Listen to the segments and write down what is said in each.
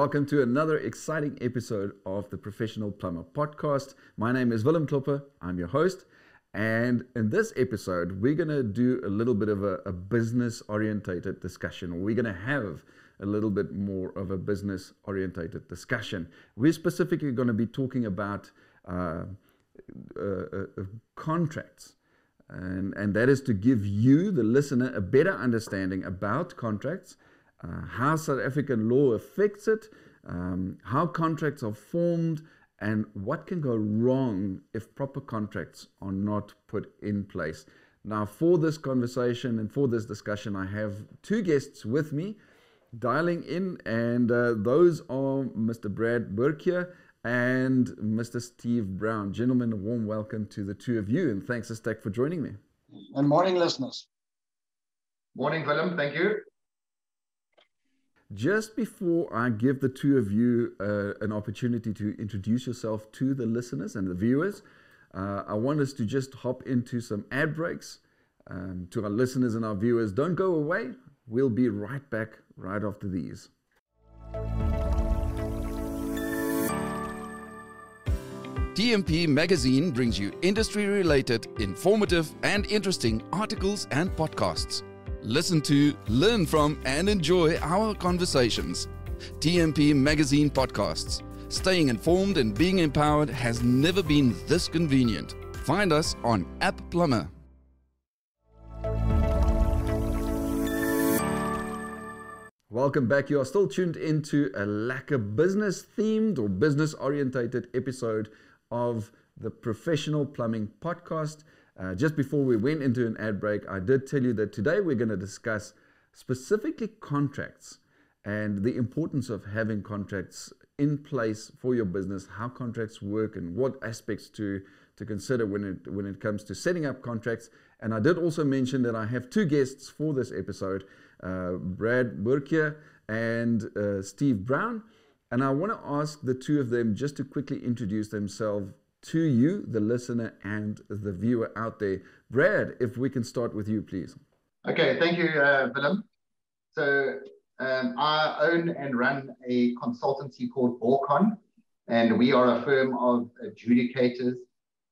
Welcome to another exciting episode of the Professional Plumber Podcast. My name is Willem. I'm your host. And in this episode, we're going to do a little bit of a business-orientated discussion. We're going to have a little bit more of a business-orientated discussion. We're specifically going to be talking about contracts. And that is to give you, the listener, a better understanding about contracts, how South African law affects it, how contracts are formed, and what can go wrong if proper contracts are not put in place. Now, for this conversation and for this discussion, I have two guests with me dialing in, and those are Mr. Brad Boertje and Mr. Steve Brown. Gentlemen, a warm welcome to the two of you, and thanks a stack for joining me. And morning, listeners. Morning, Willem. Thank you. Just before I give the two of you an opportunity to introduce yourself to the listeners and the viewers, I want us to just hop into some ad breaks. To our listeners and our viewers, don't go away. We'll be right back right after these. TMP Magazine brings you industry-related, informative and interesting articles and podcasts. Listen to, learn from and enjoy our conversations. TMP Magazine Podcasts. Staying informed and being empowered has never been this convenient. Find us on App Plumber. Welcome back. You are still tuned into a lacquer business-themed or business-orientated episode of the Professional Plumbing Podcast. Just before we went into an ad break, I did tell you that today we're going to discuss specifically contracts and the importance of having contracts in place for your business, how contracts work and what aspects to consider when it comes to setting up contracts. And I did also mention that I have two guests for this episode, Brad Boertje and Steve Brown. And I want to ask the two of them just to quickly introduce themselves to you, the listener and the viewer out there. Brad, if we can start with you, please. Okay, thank you, Willem. So I own and run a consultancy called Boertje, and we are a firm of adjudicators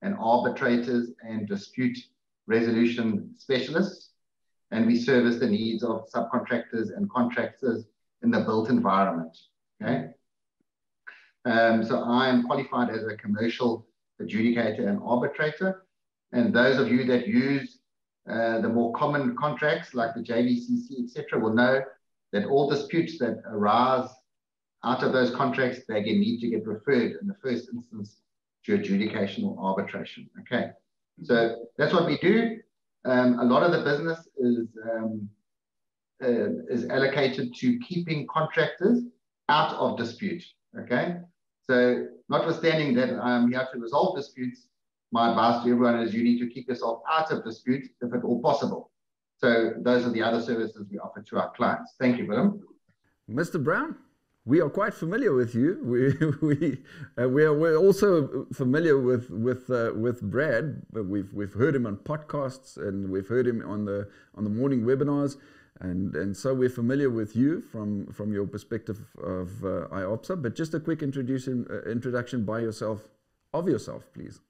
and arbitrators and dispute resolution specialists, and we service the needs of subcontractors and contractors in the built environment. Okay. So I am qualified as a commercial adjudicator and arbitrator, and those of you that use the more common contracts like the JVCC, etc., will know that all disputes that arise out of those contracts, they need to get referred in the first instance to adjudication or arbitration. Okay, so that's what we do. A lot of the business is allocated to keeping contractors out of dispute. Okay. So notwithstanding that I'm here to resolve disputes, my advice to everyone is you need to keep yourself out of dispute if at all possible. So those are the other services we offer to our clients. Thank you, Willem. Mr. Brown, we are quite familiar with you. We're also familiar with Brad. We've heard him on podcasts and we've heard him on the morning webinars. And so we're familiar with you from your perspective of IOPSA, but just a quick introduction by yourself, please.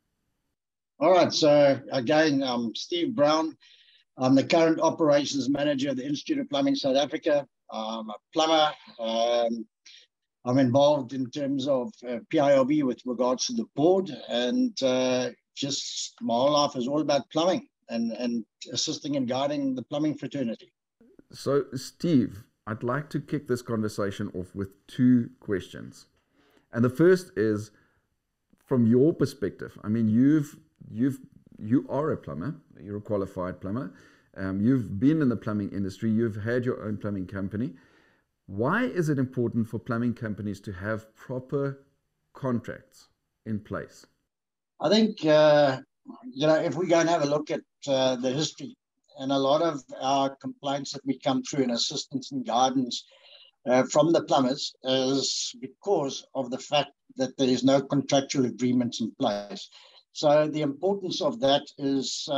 All right, so again, I'm Steve Brown. I'm the current operations manager of the Institute of Plumbing South Africa. I'm a plumber. I'm involved in terms of PILB with regards to the board, and just my whole life is all about plumbing and assisting and guiding the plumbing fraternity. So, Steve, I'd like to kick this conversation off with two questions. And the first is, from your perspective, I mean, you are a plumber, you're a qualified plumber, you've been in the plumbing industry, you've had your own plumbing company. Why is it important for plumbing companies to have proper contracts in place? I think, if we go and have a look at the history, and a lot of our complaints that we come through in assistance and guidance from the plumbers is because of the fact that there is no contractual agreements in place. So the importance of that is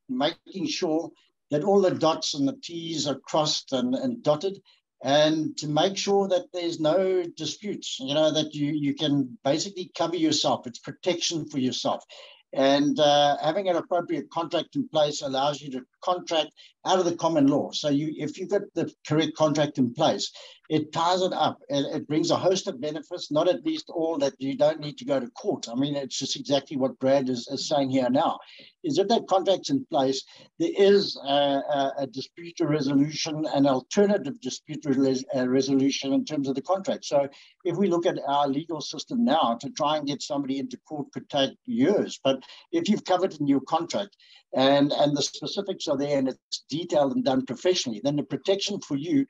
making sure that all the dots and the T's are crossed and dotted, and to make sure that there's no disputes, that you can basically cover yourself. It's protection for yourself. And having an appropriate contract in place allows you to contract out of the common law. So if you've got the correct contract in place, it ties it up. It brings a host of benefits, not at least all that you don't need to go to court. I mean, it's just exactly what Brad is saying here now, is if that contract's in place, there is a dispute resolution, an alternative dispute resolution in terms of the contract. So if we look at our legal system now, to try and get somebody into court could take years. But if you've covered in your contract and the specifics are there and it's detailed and done professionally, then the protection for you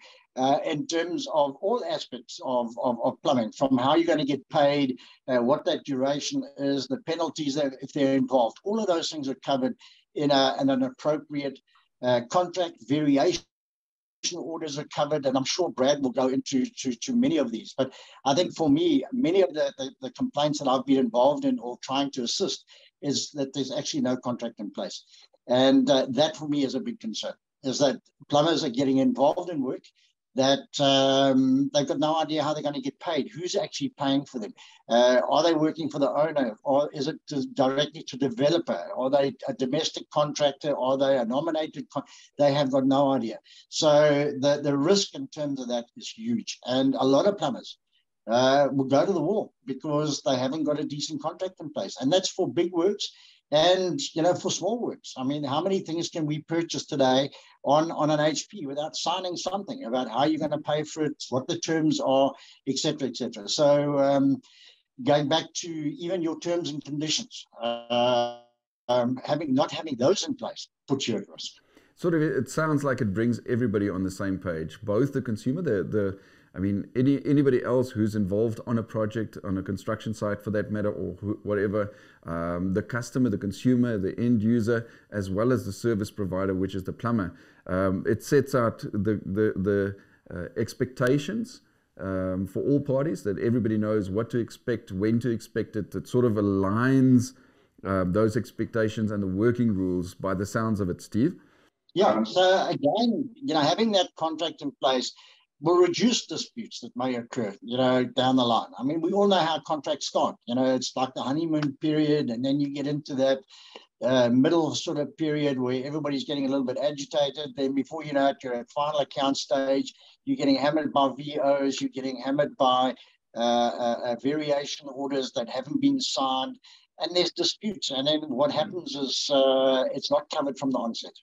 in terms of all aspects of plumbing, from how you're going to get paid, what that duration is, the penalties that if they're involved, all of those things are covered in an appropriate contract. Variation orders are covered, and I'm sure Brad will go into many of these. But I think for me, many of the complaints that I've been involved in or trying to assist is that there's actually no contract in place. And that for me is a big concern, is that plumbers are getting involved in work that they've got no idea how they're going to get paid. Who's actually paying for them? Are they working for the owner, or is it directly to developer? Are they a domestic contractor? Are they a nominated? They have got no idea. So the risk in terms of that is huge. And a lot of plumbers will go to the wall because they haven't got a decent contract in place. And that's for big works. And, for small works. I mean, how many things can we purchase today on an HP without signing something about how you're going to pay for it, what the terms are, et cetera, et cetera. So going back to even your terms and conditions, not having those in place puts you at risk. Sort of, it sounds like it brings everybody on the same page, both the consumer, anybody else who's involved on a project, on a construction site for that matter, or whatever, the customer, the consumer, the end user, as well as the service provider, which is the plumber. It sets out the expectations for all parties, that everybody knows what to expect, when to expect it. It sort of aligns those expectations and the working rules by the sounds of it, Steve. Yeah, so again, having that contract in place will reduce disputes that may occur, down the line. I mean, we all know how contracts start. It's like the honeymoon period, and then you get into that middle sort of period where everybody's getting a little bit agitated. Then before you know it, you're at final account stage. You're getting hammered by VOs. You're getting hammered by variation orders that haven't been signed, and there's disputes. And then what happens is it's not covered from the onset.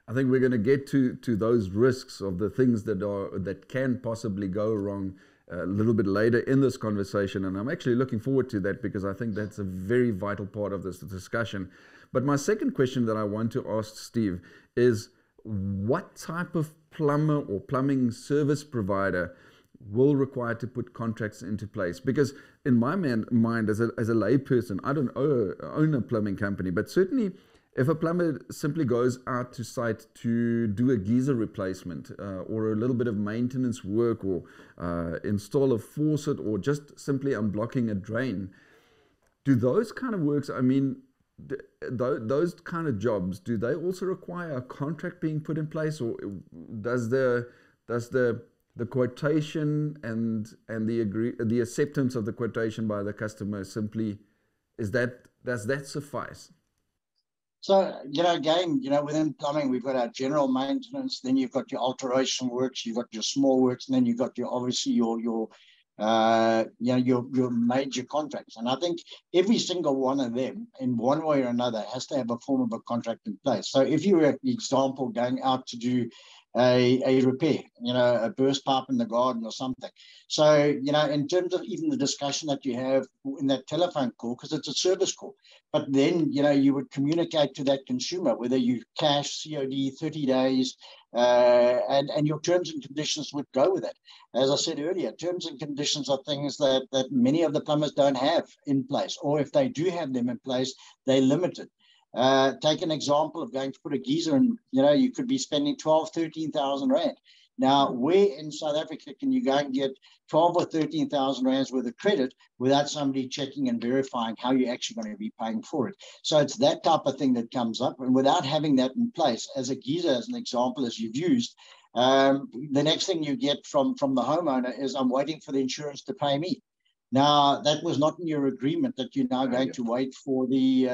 I think we're going to get to those risks of the things that can possibly go wrong a little bit later in this conversation, and I'm actually looking forward to that because I think that's a very vital part of this discussion. But my second question that I want to ask Steve is, what type of plumber or plumbing service provider will require to put contracts into place? Because in my mind, as a lay person, I don't own a plumbing company, but certainly if a plumber simply goes out to site to do a geyser replacement or a little bit of maintenance work, or install a faucet, or just simply unblocking a drain, do those kind of works, I mean, those kind of jobs, do they also require a contract being put in place, or does the quotation and the acceptance of the quotation by the customer simply, does that suffice? So, again, within plumbing, we've got our general maintenance, then you've got your alteration works, you've got your small works, and then you've got your major contracts. And I think every single one of them, in one way or another, has to have a form of a contract in place. So if you were, for example, going out to do a repair, a burst pipe in the garden or something. So, in terms of even the discussion that you have in that telephone call, because it's a service call, but then, you would communicate to that consumer, whether you cash, COD, 30 days, and your terms and conditions would go with it. As I said earlier, terms and conditions are things that many of the plumbers don't have in place, or if they do have them in place, they're limited. Take an example of going to put a geyser in, you could be spending 12,000, 13,000 rand. Now, where in South Africa can you go and get 12 or 13,000 rands worth of credit without somebody checking and verifying how you're actually going to be paying for it? So it's that type of thing that comes up. And without having that in place, as a geezer, as an example, as you've used, the next thing you get from the homeowner is, I'm waiting for the insurance to pay me. Now, that was not in your agreement that you're now going to wait for the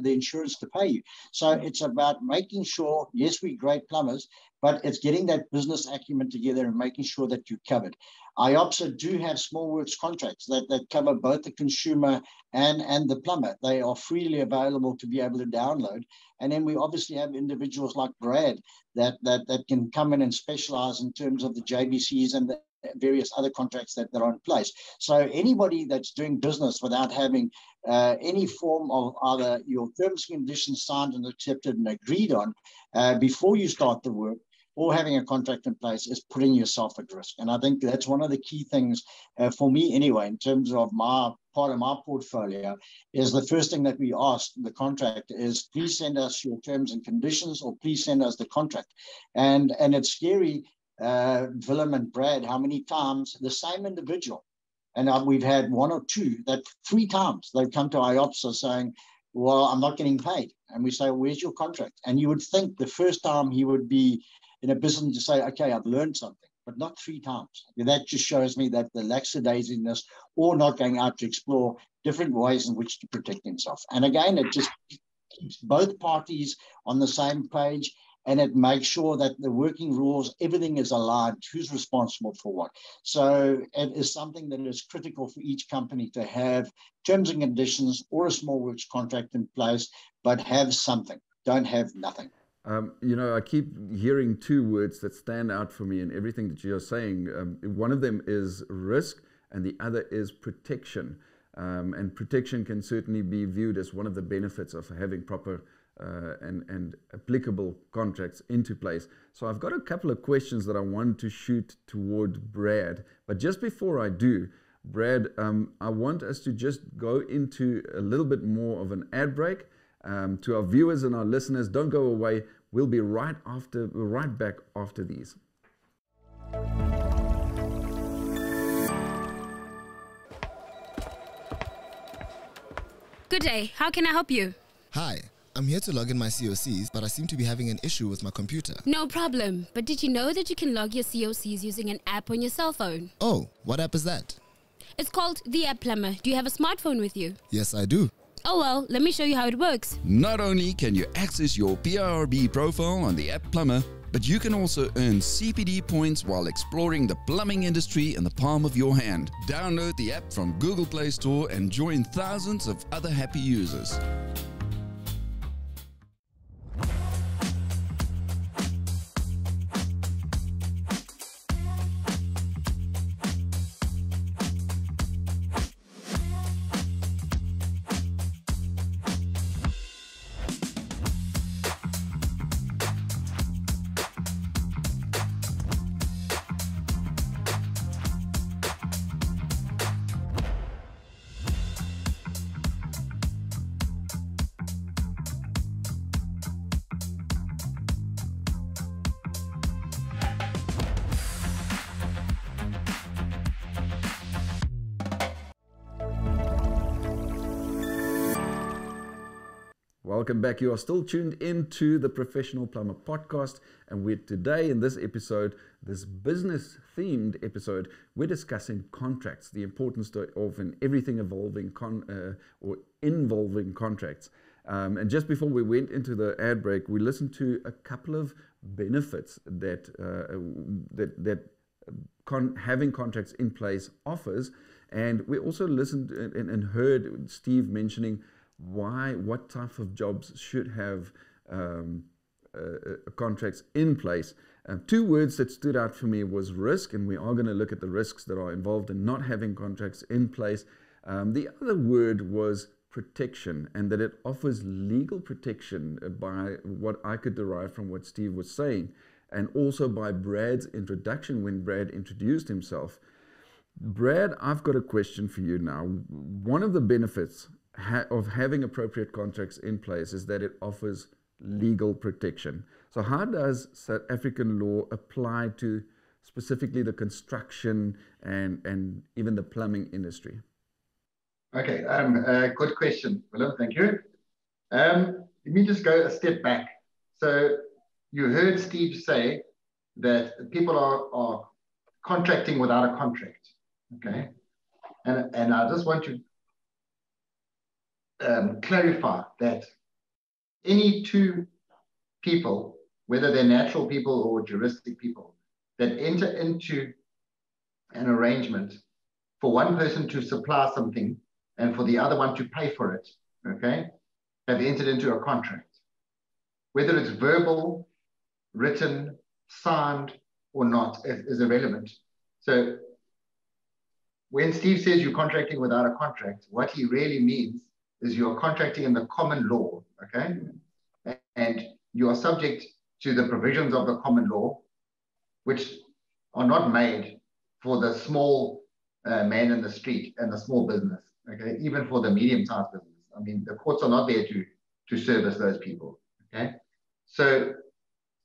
insurance to pay you. So it's about making sure, yes, we're great plumbers, but it's getting that business acumen together and making sure that you're covered. IOPSA do have small works contracts that cover both the consumer and the plumber. They are freely available to be able to download. And then we obviously have individuals like Brad that can come in and specialize in terms of the JBCs and the various other contracts that are in place. So anybody that's doing business without having any form of either your terms and conditions signed and accepted and agreed on before you start the work, or having a contract in place, is putting yourself at risk. And I think that's one of the key things for me anyway, in terms of my part of my portfolio, is the first thing that we ask the contract is, please send us your terms and conditions, or please send us the contract. And it's scary, Willem and Brad, how many times the same individual, and we've had one or two that 3 times they've come to IOPSA saying, well, I'm not getting paid. And we say, where's your contract? And you would think the first time he would be in a position to say, okay, I've learned something, but not 3 times. That just shows me that the lackadaisicness, or not going out to explore different ways in which to protect himself. And again, it just keeps both parties on the same page, and it makes sure that the working rules, everything is aligned, who's responsible for what. So it is something that is critical for each company to have terms and conditions or a small works contract in place, but have something, don't have nothing. I keep hearing 2 words that stand out for me in everything that you're saying. One of them is risk, and the other is protection. And protection can certainly be viewed as one of the benefits of having proper and applicable contracts into place. So I've got a couple of questions that I want to shoot toward Brad. But just before I do, Brad, I want us to just go into a little bit more of an ad break. To our viewers and our listeners, don't go away. We'll be right back after these. Good day. How can I help you? Hi. I'm here to log in my COCs, but I seem to be having an issue with my computer. No problem. But did you know that you can log your COCs using an app on your cell phone? Oh, what app is that? It's called the App Plumber. Do you have a smartphone with you? Yes, I do. Oh well, let me show you how it works. Not only can you access your PIRB profile on the App Plumber, but you can also earn CPD points while exploring the plumbing industry in the palm of your hand. Download the app from Google Play Store and join thousands of other happy users. Welcome back. You are still tuned into the Professional Plumber podcast, and we're today in this episode, this business themed episode, we're discussing contracts, the importance of everything involving contracts. And just before we went into the ad break, we listened to a couple of benefits that having contracts in place offers, and we also listened and heard Steve mentioning what type of jobs should have contracts in place. 2 words that stood out for me was risk, and we are going to look at the risks that are involved in not having contracts in place. The other word was protection, and that it offers legal protection by what I could derive from what Steve was saying, and also by Brad's introduction when Brad introduced himself. Brad, I've got a question for you now. One of the benefits of having appropriate contracts in place is that it offers legal protection. So how does South African law apply to specifically the construction and even the plumbing industry? Okay, good question, Willem. Thank you. Let me just go a step back. So you heard Steve say that people are contracting without a contract. Okay, and I just want to clarify that any two people, whether they're natural people or juristic people, that enter into an arrangement for one person to supply something and for the other one to pay for it, okay, have entered into a contract. Whether it's verbal, written, signed, or not is irrelevant. So when Steve says you're contracting without a contract, what he really means is you're contracting in the common law, okay? And you are subject to the provisions of the common law, which are not made for the small man in the street and the small business, okay? Even for the medium-sized business. I mean, the courts are not there to service those people, okay? So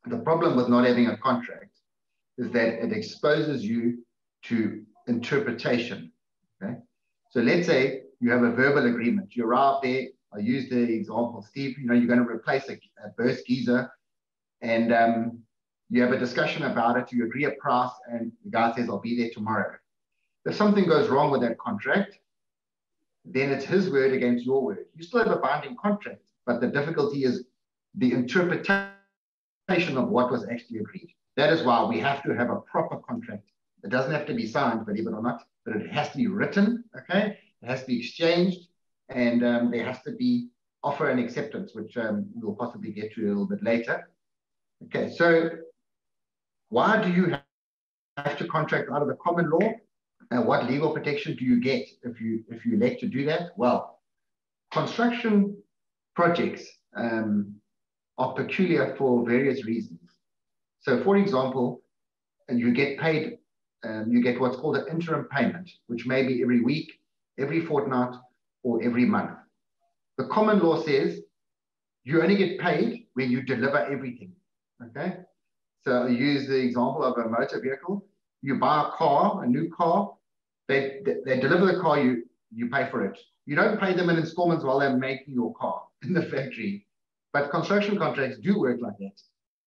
the problem with not having a contract is that it exposes you to interpretation, okay? So let's say you have a verbal agreement. You arrive there. I use the example, Steve, you know, you're going to replace a burst geyser, and you have a discussion about it. You agree a price, and the guy says, I'll be there tomorrow. If something goes wrong with that contract, then it's his word against your word. You still have a binding contract, but the difficulty is the interpretation of what was actually agreed. That is why we have to have a proper contract. It doesn't have to be signed, believe it or not, but it has to be written, okay? It has to be exchanged, and there has to be offer and acceptance, which we'll possibly get to a little bit later. Okay, so why do you have to contract out of the common law? And what legal protection do you get if you elect to do that? Well, construction projects are peculiar for various reasons. So, for example, you get paid, you get what's called an interim payment, which may be every week, every fortnight, or every month. The common law says you only get paid when you deliver everything, okay? So I use the example of a motor vehicle. You buy a car, a new car, they deliver the car, you pay for it. You don't pay them in installments while they're making your car in the factory. But construction contracts do work like that.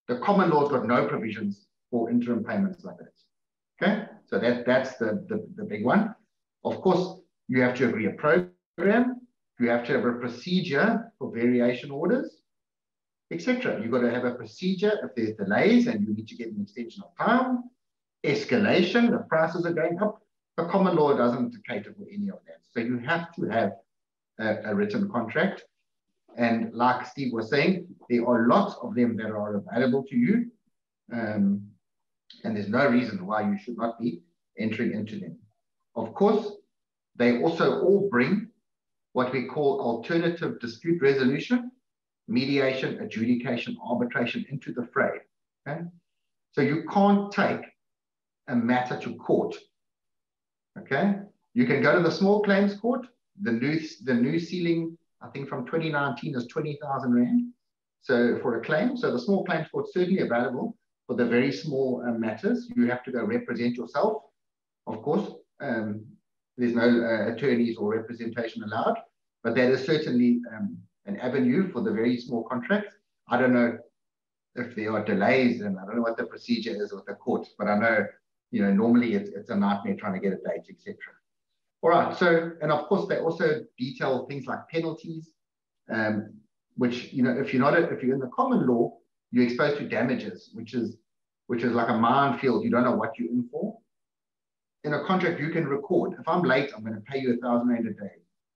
The common law's got no provisions for interim payments like that. Okay, so that's the big one. Of course, you have to agree a program. You have to have a procedure for variation orders, etc. You've got to have a procedure if there's delays and you need to get an extension of time, escalation, the prices are going up. The common law doesn't cater for any of that. So you have to have a written contract. And like Steve was saying, there are lots of them that are available to you. And there's no reason why you should not be entering into them. Of course, they also all bring what we call alternative dispute resolution, mediation, adjudication, arbitration into the fray. Okay? So you can't take a matter to court. Okay? You can go to the small claims court. The new ceiling, I think from 2019, is 20,000 Rand. So for a claim, so the small claims court is certainly available for the very small matters. You have to go represent yourself. Of course, there's no attorneys or representation allowed, but that is certainly an avenue for the very small contracts. I don't know if there are delays, and I don't know what the procedure is with the court, but I know, you know, normally it's a nightmare trying to get a date, etc. All right, so, and of course, they also detail things like penalties, which, you know, if you're in the common law, you're exposed to damages, which is like a minefield. You don't know what you're in for. In a contract, you can record. If I'm late, I'm going to pay you 1,000 Rand a day.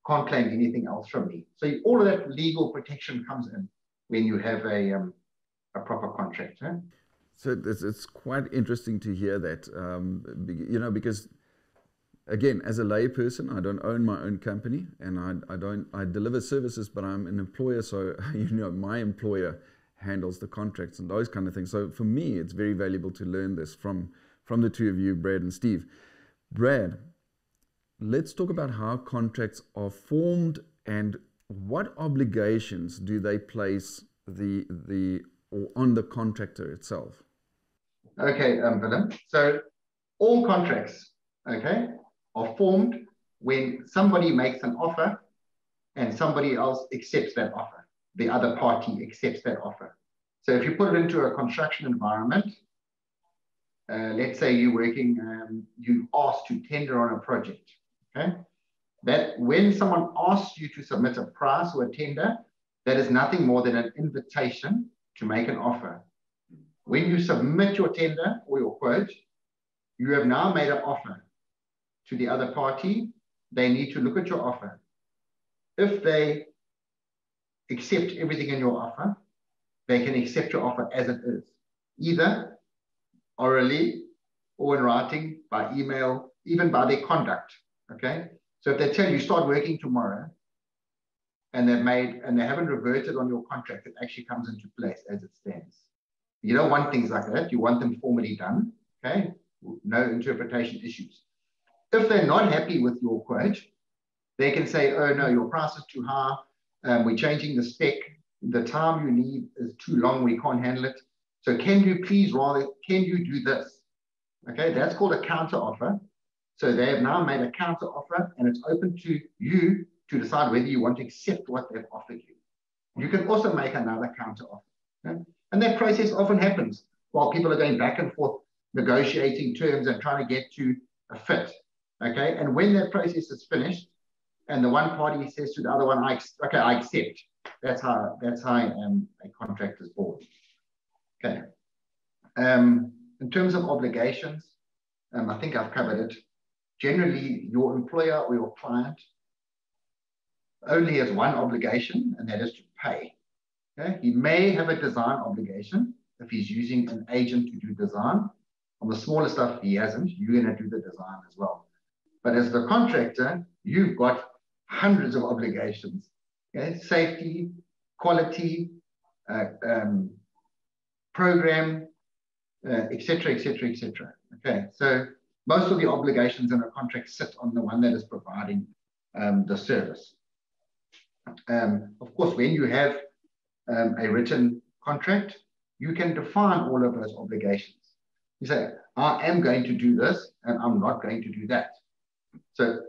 Can't claim anything else from me. So all of that legal protection comes in when you have a proper contract. Huh? So it's quite interesting to hear that, you know, because again, as a lay person, I don't own my own company, and I deliver services, but I'm an employer, so you know, my employer handles the contracts and those kind of things. So for me, it's very valuable to learn this from the two of you, Brad and Steve. Brad, let's talk about how contracts are formed and what obligations do they place or on the contractor itself. Okay, Willem. So all contracts, okay, are formed when somebody makes an offer and somebody else accepts that offer. The other party accepts that offer. So if you put it into a construction environment, let's say you're working, you asked to tender on a project, okay? That when someone asks you to submit a price or a tender, that is nothing more than an invitation to make an offer. When you submit your tender or your quote, you have now made an offer to the other party. They need to look at your offer. If they accept everything in your offer, they can accept your offer as it is, either orally or in writing, by email, even by their conduct, okay? So if they tell you start working tomorrow and they haven't reverted on your contract, it actually comes into place as it stands. You don't want things like that. You want them formally done, okay? No interpretation issues. If they're not happy with your quote, they can say, oh no, your price is too high. We're changing the spec. The time you need is too long. We can't handle it. So can you do this? Okay, that's called a counter offer. So they have now made a counter offer, and it's open to you to decide whether you want to accept what they've offered you. You can also make another counter offer. Okay? And that process often happens while people are going back and forth, negotiating terms and trying to get to a fit. Okay, and when that process is finished, and the one party says to the other one, I accept. That's how a contract is born. Okay. In terms of obligations, I think I've covered it. Generally, your employer or your client only has one obligation, and that is to pay. Okay? He may have a design obligation if he's using an agent to do design. On the smaller stuff, he hasn't. You're going to do the design as well. But as the contractor, you've got hundreds of obligations. Okay? Safety, quality, program, etc., etc., etc. Okay, so most of the obligations in a contract sit on the one that is providing the service. Of course, when you have a written contract, you can define all of those obligations. You say, I am going to do this, and I'm not going to do that. So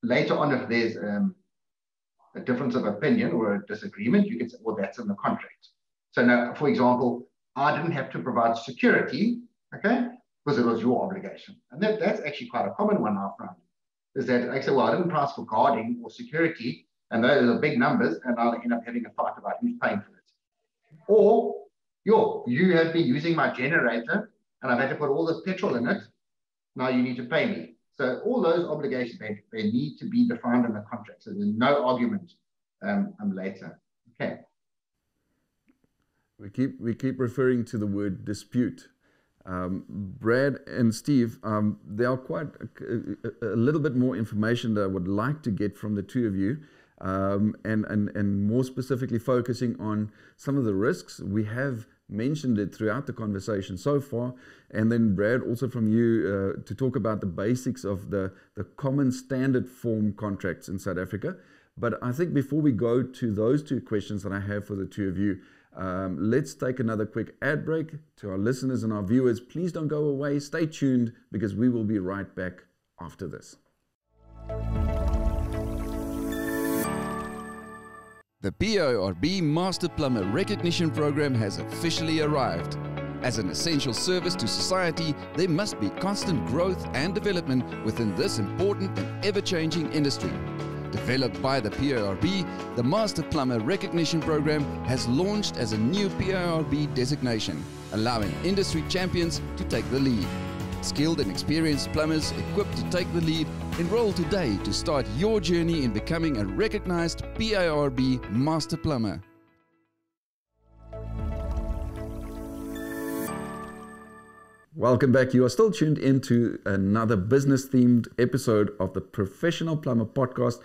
later on, if there's a difference of opinion or a disagreement, you can say, well, that's in the contract. So now, for example, I didn't have to provide security, okay, because it was your obligation. And that's actually quite a common one I found, is that I say, well, I didn't price for guarding or security, and those are big numbers, and I'll end up having a fight about who's paying for it. Or, you have been using my generator, and I've had to put all this petrol in it, now you need to pay me. So all those obligations, they need to be defined in the contract, so there's no argument later. Okay. We keep referring to the word dispute. Brad and Steve, there are quite a little bit more information that I would like to get from the two of you, and more specifically focusing on some of the risks. We have mentioned it throughout the conversation so far, and then Brad, also from you, to talk about the basics of the common standard form contracts in South Africa. But I think before we go to those two questions that I have for the two of you, let's take another quick ad break. To our listeners and our viewers, please don't go away. Stay tuned, because we will be right back after this. The PIRB Master Plumber Recognition Program has officially arrived. As an essential service to society, there must be constant growth and development within this important and ever-changing industry. Developed by the PIRB, the Master Plumber Recognition Program has launched as a new PIRB designation, allowing industry champions to take the lead. Skilled and experienced plumbers equipped to take the lead, enroll today to start your journey in becoming a recognized PIRB Master Plumber. Welcome back. You are still tuned into another business-themed episode of the Professional Plumber Podcast.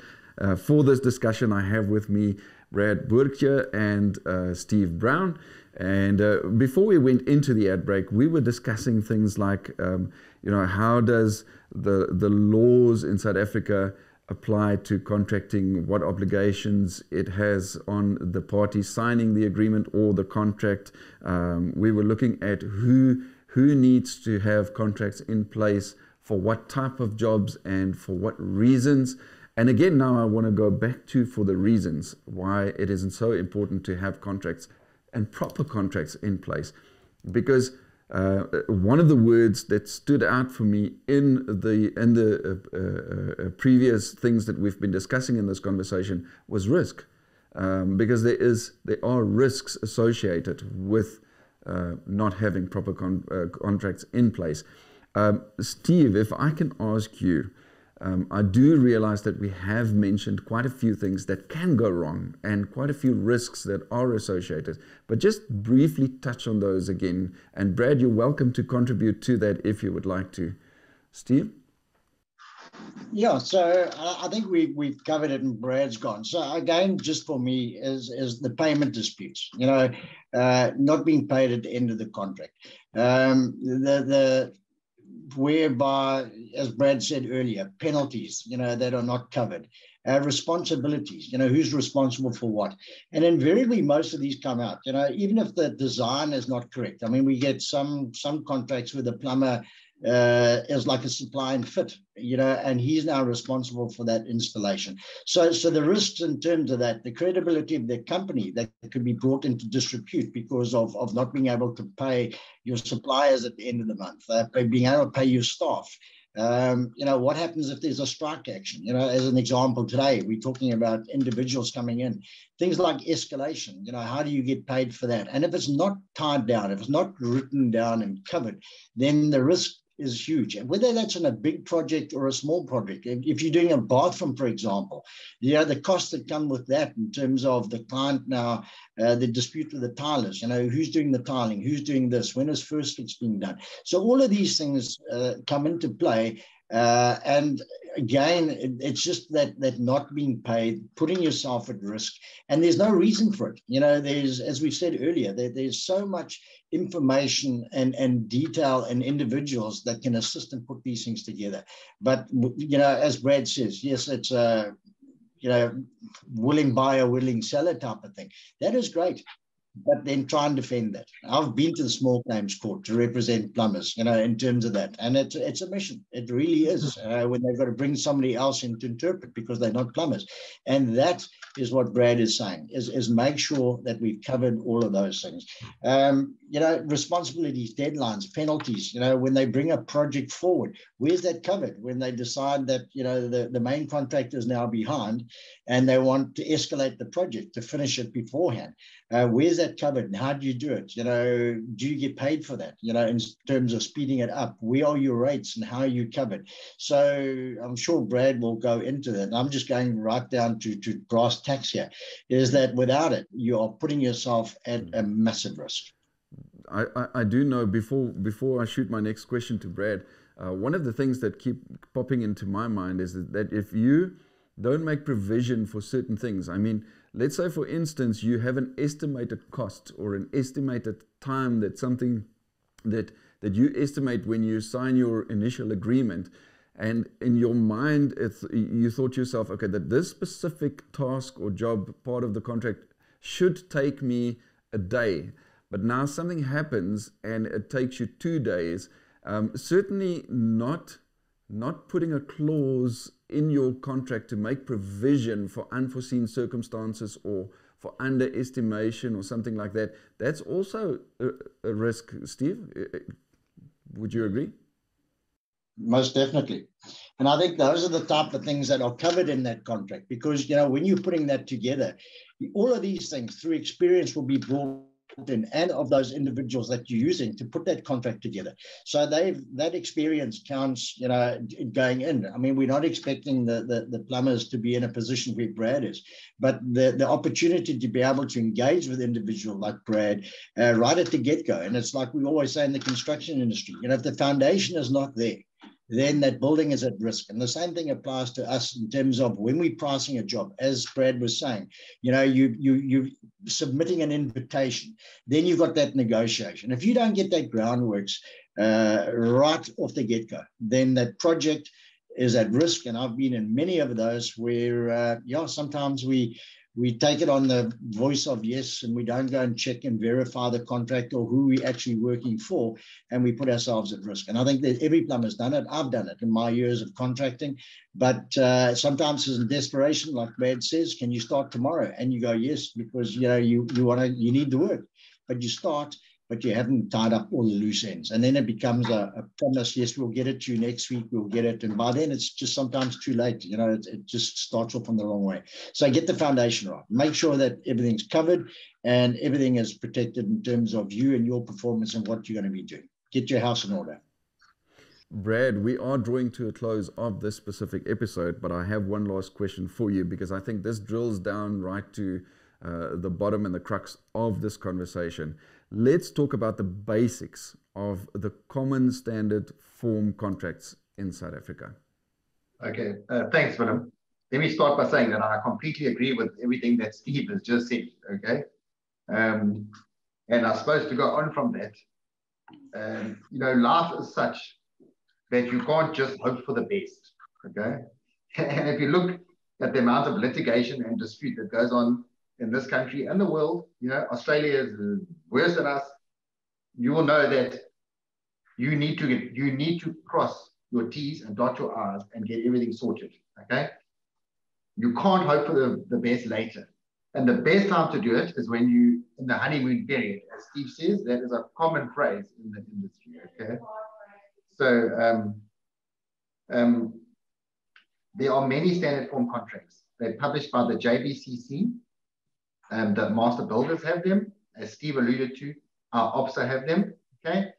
For this discussion, I have with me Brad Boertje and Steve Brown. And before we went into the ad break, we were discussing things like, how does the laws in South Africa apply to contracting, what obligations it has on the party signing the agreement or the contract. We were looking at who who needs to have contracts in place for what type of jobs and for what reasons. And again, now I want to go back to for the reasons why it isn't so important to have contracts and proper contracts in place. Because one of the words that stood out for me in the previous things that we've been discussing in this conversation was risk. Because there are risks associated with not having proper contracts in place. Steve, if I can ask you, I do realize that we have mentioned quite a few things that can go wrong and quite a few risks that are associated, but just briefly touch on those again. And Brad, you're welcome to contribute to that if you would like to. Steve? Yeah, so I think we've covered it and Brad's gone. So again, just for me is the payment disputes, not being paid at the end of the contract. Whereby, as Brad said earlier, penalties, that are not covered, responsibilities, who's responsible for what. And invariably, most of these come out, even if the design is not correct. I mean, we get some contracts where the plumber is like a supply and fit, and he's now responsible for that installation. So the risks in terms of that, the credibility of the company that could be brought into disrepute because of not being able to pay your suppliers at the end of the month, being able to pay your staff. What happens if there's a strike action? As an example, today we're talking about individuals coming in, things like escalation. How do you get paid for that? And if it's not tied down, if it's not written down and covered, then the risk is huge. And whether that's in a big project or a small project, if you're doing a bathroom, for example, the costs that come with that in terms of the client now, the dispute with the tilers, who's doing the tiling, who's doing this, when is first fix being done. So all of these things come into play. And again, it's just that not being paid, putting yourself at risk, and there's no reason for it. There's, as we've said earlier, there's so much information and detail and individuals that can assist and put these things together. But, as Brad says, yes, it's a, willing buyer, willing seller type of thing. That is great. But then try and defend that. I've been to the small claims court to represent plumbers, in terms of that. And it's a mission. It really is, when they've got to bring somebody else in to interpret because they're not plumbers. And that is what Brad is saying, is make sure that we've covered all of those things. Responsibilities, deadlines, penalties, when they bring a project forward, where's that covered? When they decide that, the main contractor is now behind and they want to escalate the project to finish it beforehand. Where's that covered and how do you do it? Do you get paid for that? In terms of speeding it up, where are your rates and how are you covered? So I'm sure Brad will go into that. And I'm just going right down to brass tacks here, is that without it, you are putting yourself at a massive risk. I do know, before I shoot my next question to Brad, one of the things that keep popping into my mind is that if you don't make provision for certain things, I mean, let's say, for instance, you have an estimated cost or an estimated time that something that you estimate when you sign your initial agreement, and in your mind, you thought to yourself, okay, that this specific task or job, part of the contract, should take me a day. But now something happens and it takes you 2 days. Certainly not putting a clause in your contract to make provision for unforeseen circumstances or for underestimation or something like that. That's also a risk, Steve. Would you agree? Most definitely. And I think those are the type of things that are covered in that contract, because, when you're putting that together, all of these things through experience will be brought in, and of those individuals that you're using to put that contract together. So that experience counts, going in. I mean, we're not expecting the plumbers to be in a position where Brad is, but the opportunity to be able to engage with individuals like Brad right at the get-go. And it's like we always say in the construction industry, if the foundation is not there, then that building is at risk. And the same thing applies to us in terms of when we're pricing a job, as Brad was saying, you submitting an invitation, then you've got that negotiation. If you don't get that groundworks right off the get-go, then that project is at risk. And I've been in many of those where, sometimes we we take it on the voice of yes, and we don't go and check and verify the contract or who we're actually working for, and we put ourselves at risk. And I think that every plumber's done it. I've done it in my years of contracting, but sometimes it's in desperation, like Brad says, can you start tomorrow? And you go, yes, because you need the work, but you start, but you haven't tied up all the loose ends. And then it becomes a promise, yes, we'll get it to you next week, we'll get it. And by then it's just sometimes too late. It just starts off on the wrong way. So get the foundation right. Make sure that everything's covered and everything is protected in terms of you and your performance and what you're going to be doing. Get your house in order. Brad, we are drawing to a close of this specific episode, but I have one last question for you, because I think this drills down right to the bottom and the crux of this conversation. Let's talk about the basics of the common standard form contracts in South Africa. Okay, thanks, Willem. Let me start by saying that I completely agree with everything that Steve has just said, okay? And I suppose to go on from that, life is such that you can't just hope for the best, okay? And if you look at the amount of litigation and dispute that goes on in this country and the world, Australia is worse than us. You will know that you need to cross your T's and dot your I's and get everything sorted. Okay, you can't hope for the best later, and the best time to do it is when you in the honeymoon period, as Steve says. That is a common phrase in the industry. Okay, so there are many standard form contracts. They're published by the JBCC. The master builders have them, as Steve alluded to. Our OPSA have them, okay?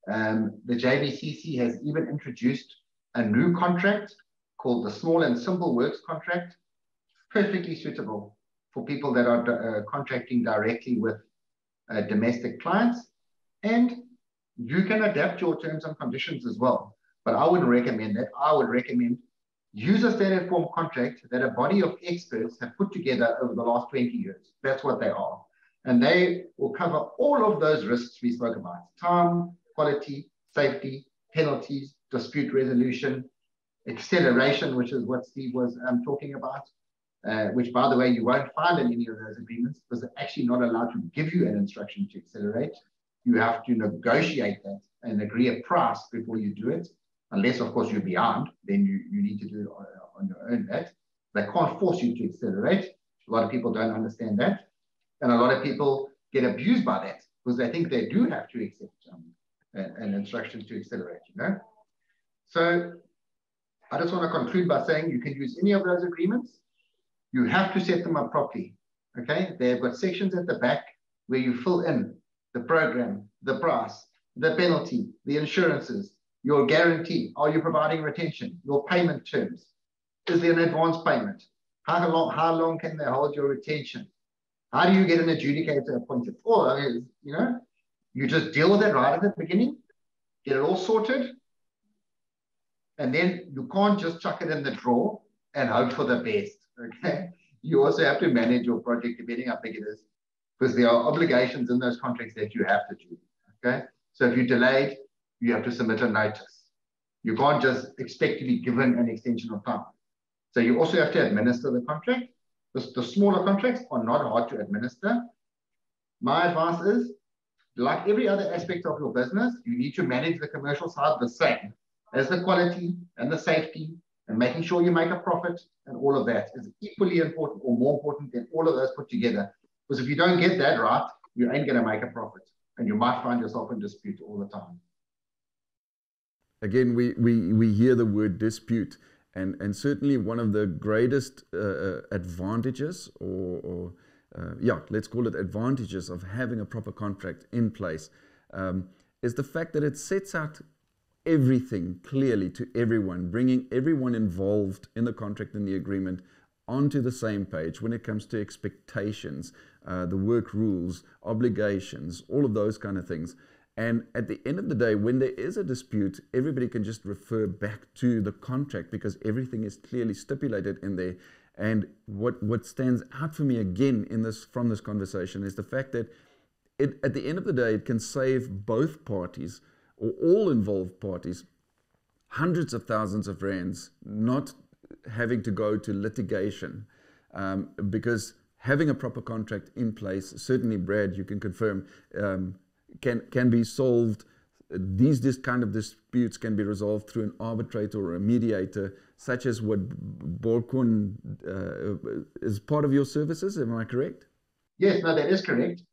The JBCC has even introduced a new contract called the Small and Simple Works Contract, perfectly suitable for people that are contracting directly with domestic clients. And you can adapt your terms and conditions as well. But I wouldn't recommend that. I would recommend use a standard form contract that a body of experts have put together over the last 20 years. That's what they are. And they will cover all of those risks we spoke about: time, quality, safety, penalties, dispute resolution, acceleration, which is what Steve was talking about, which, by the way, you won't find in any of those agreements, because they're actually not allowed to give you an instruction to accelerate. You have to negotiate that and agree a price before you do it. Unless, of course, you're beyond, then you need to do it on your own. That they can't force you to accelerate. A lot of people don't understand that. And a lot of people get abused by that because they think they do have to accept an instruction to accelerate, So I just want to conclude by saying you can use any of those agreements. You have to set them up properly, okay? They've got sections at the back where you fill in the program, the price, the penalty, the insurances, your guarantee. Are you providing retention? Your payment terms. Is there an advance payment? How long can they hold your retention? How do you get an adjudicator appointed? You just deal with it right at the beginning, get it all sorted, and then you can't just chuck it in the drawer and hope for the best, okay? You also have to manage your project depending how big it is, because there are obligations in those contracts that you have to do, okay? So if you're delayed, you have to submit a notice. You can't just expect to be given an extension of time. So you also have to administer the contract. The smaller contracts are not hard to administer. My advice is, like every other aspect of your business, you need to manage the commercial side the same as the quality and the safety and making sure you make a profit, and all of that is equally important or more important than all of those put together. Because if you don't get that right, you ain't going to make a profit, and you might find yourself in dispute all the time. Again, we hear the word dispute, and certainly one of the greatest advantages, let's call it advantages, of having a proper contract in place is the fact that it sets out everything clearly to everyone, bringing everyone involved in the contract and the agreement onto the same page when it comes to expectations, the work rules, obligations, all of those kind of things. And at the end of the day, when there is a dispute, everybody can just refer back to the contract because everything is clearly stipulated in there. And what stands out for me again from this conversation is the fact that at the end of the day, it can save both parties or all involved parties hundreds of thousands of rands, not having to go to litigation, because having a proper contract in place, certainly, Brad, you can confirm, can be solved. This kind of disputes can be resolved through an arbitrator or a mediator, such as what Boertje is part of your services. Am I correct? Yes, no, that is correct.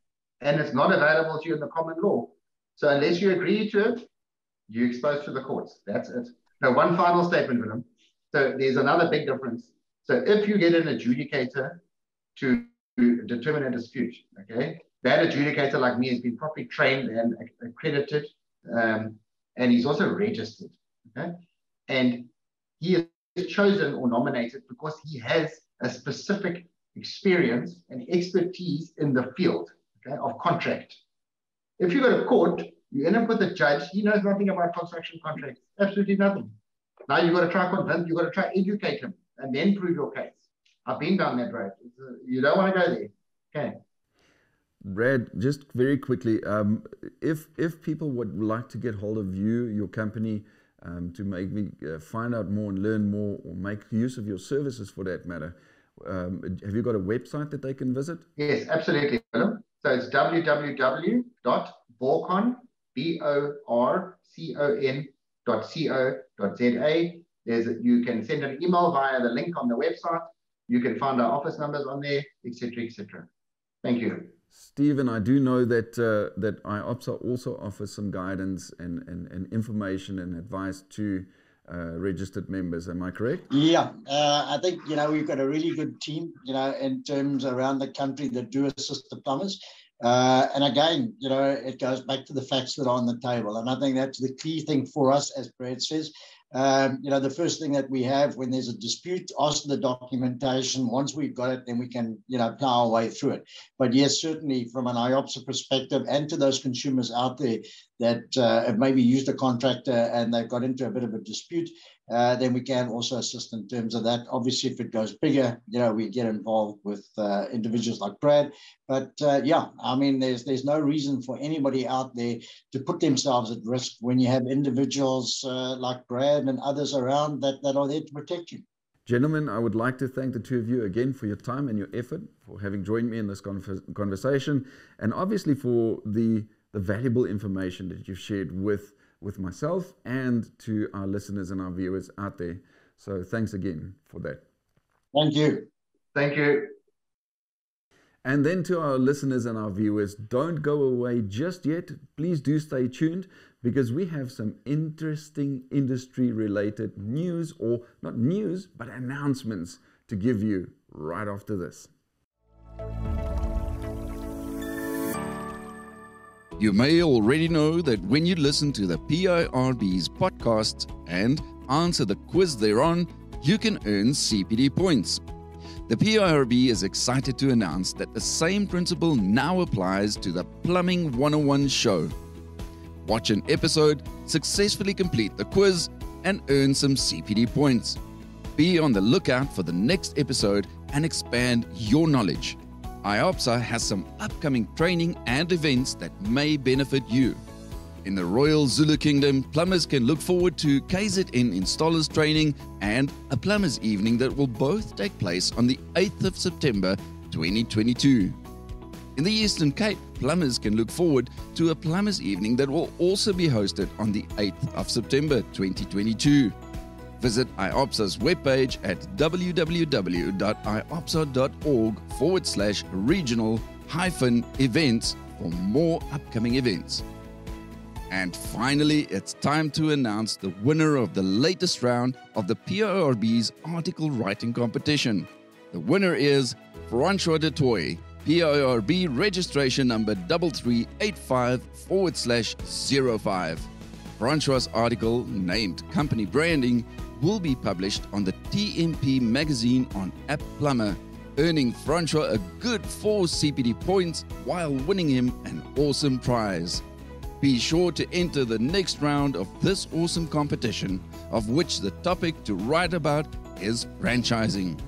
And it's not available to you in the common law. So unless you agree to it, you're exposed to the courts. That's it. Now, one final statement, Willem. So there's another big difference. So if you get an adjudicator to determine a dispute, okay, that adjudicator, like me, has been properly trained and accredited, and he's also registered, okay? And he is chosen or nominated because he has a specific experience and expertise in the field, okay, of contract. If you go to court, you end up with a judge, he knows nothing about construction contracts, absolutely nothing. Now you've got to try convince, you've got to try educate him and then prove your case. I've been down that road. You don't want to go there. Okay. Brad, just very quickly, if people would like to get hold of you, your company, to maybe find out more and learn more or make use of your services for that matter, have you got a website that they can visit? Yes, absolutely. So it's www.boertje, BORCON.co.za. You can send an email via the link on the website. You can find our office numbers on there, etc., etc. Thank you. Stephen, I do know that that IOPSA also offers some guidance and information and advice to registered members. Am I correct? Yeah, I think, we've got a really good team, in terms around the country that do assist the plumbers. And again, it goes back to the facts that are on the table. And I think that's the key thing for us, as Brad says. The first thing that we have when there's a dispute, ask the documentation. Once we've got it, then we can, plow our way through it. But yes, certainly from an IOPSA perspective, and to those consumers out there that have maybe used a contractor and they've got into a bit of a dispute, then we can also assist in terms of that. Obviously, if it goes bigger, we get involved with individuals like Brad. But yeah, I mean, there's no reason for anybody out there to put themselves at risk when you have individuals like Brad and others around that are there to protect you. Gentlemen, I would like to thank the two of you again for your time and your effort, for having joined me in this conversation, and obviously for the valuable information that you've shared with myself and to our listeners and our viewers out there. So thanks again for that. Thank you. Thank you. And then to our listeners and our viewers, don't go away just yet. Please do stay tuned, because we have some interesting industry-related news, or not news, but announcements to give you right after this. You may already know that when you listen to the PIRB's podcasts and answer the quiz thereon, you can earn CPD points. The PIRB is excited to announce that the same principle now applies to the Plumbing 101 show. Watch an episode, successfully complete the quiz, and earn some CPD points. Be on the lookout for the next episode and expand your knowledge. IOPSA has some upcoming training and events that may benefit you. In the Royal Zulu Kingdom, plumbers can look forward to KZN installers training and a plumbers evening that will both take place on the 8th of September 2022. In the Eastern Cape, plumbers can look forward to a plumbers evening that will also be hosted on the 8th of September 2022. Visit IOPSA's webpage at www.iopsa.org/regional-events for more upcoming events. And finally, it's time to announce the winner of the latest round of the PIRB's article writing competition. The winner is Francois de Toy, PIRB registration number 3385/05. Francois' article, named Company Branding, will be published on the TMP magazine on App Plumber, earning Francois a good 4 CPD points while winning him an awesome prize. Be sure to enter the next round of this awesome competition, of which the topic to write about is franchising.